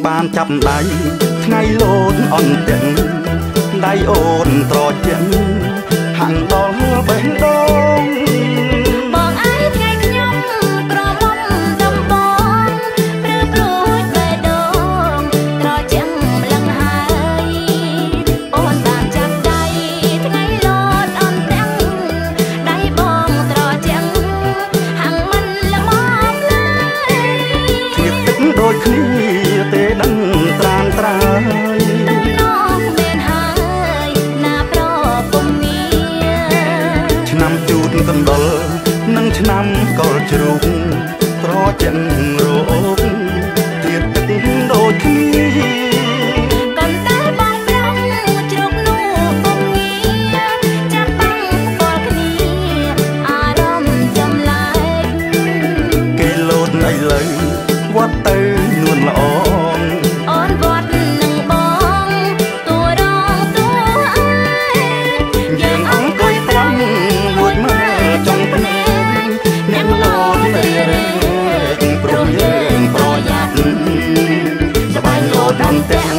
បានចាប់ដៃថ្ងៃលោតអន់ទាំងដៃអូនត្រជាក់ហាំងដល់បេះដូងបងអើយថ្ងៃខ្ញុំក្រមុំដំបងព្រឺព្រួយបេះដូងត្រជាក់ម្លឹងហើយអូនបានចាប់ដៃថ្ងៃលោតអន់ទាំងដៃបងត្រជាក់ហាំងមិនល្មមឡើយធៀបទឹកដូចគ្នាទេដឹងត្រានត្រើយឆ្នាំជូនកណ្ដុរនិងឆ្នាំកលជ្រូកត្រជាក់រោគទៀតទឹកដូចគ្នាកន្តែបងប្រងជ្រូកនោះពុំងាចាប់បាំងផ្ទាល់គ្នាអារម្មណ៍ចម្លែកគេលោតឥឡូវវត្តទៅនួនល្អអូនវត្តនឹងបងតួរងតួអើយយើងអង្គុយប្រាំលួចមើលចង់ភ្នែកអ្នកលោតទៅរែកព្រោះយើងប្រយ័ត្នសបាយលោតដល់ទាំង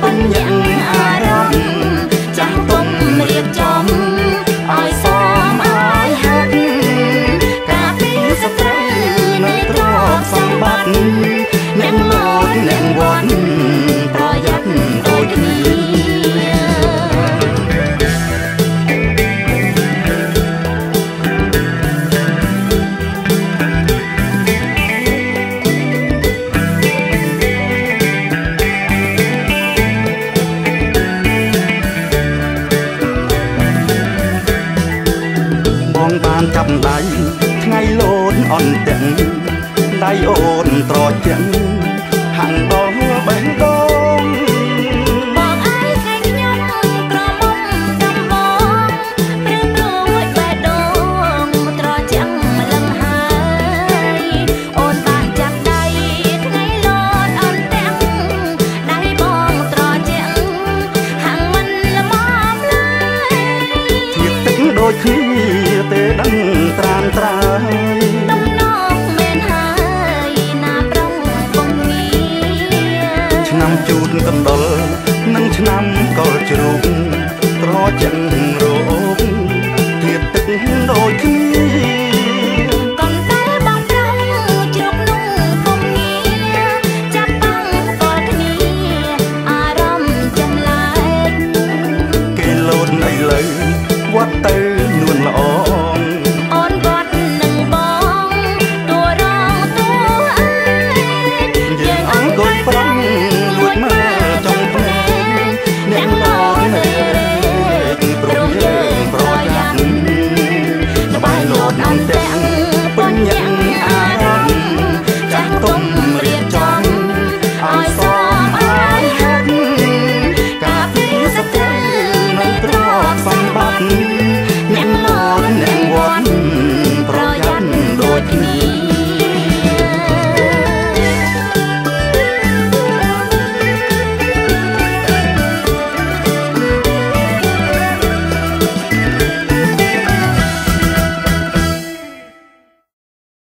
ពេញយ៉ាងអារម្មណ៍ចាស់ទុំរៀបចំឲ្យសមឲ្យហាត់ការពីស្ត្រីនៅទ្រព្យសម្បត្តិអ្នកលោតអ្នកវត្តប្រយ័ត្នដូចគ្នាបងបានចាប់ដៃថ្ងៃលោតអន់ទាំងដៃអូនត្រជាក់ហាំងដល់បេះដូងបងអើយថ្ងៃខ្ញុំក្រមុំដំបងព្រឺព្រួយបេះដូងត្រជាក់ម្លឹងហើយអូនបានចាប់ដៃថ្ងៃលោតអន់ទាំងដៃបងត្រជាក់ហាំងមិនល្មមឡើយធៀបទឹកដូចគ្នាទេដឹងត្រានត្រើយដំណងមែនហើយណាប្រុងពុំងាឆ្នាំជូនកណ្ដុរនិងឆ្នាំកលជ្រូកត្រជាក់រ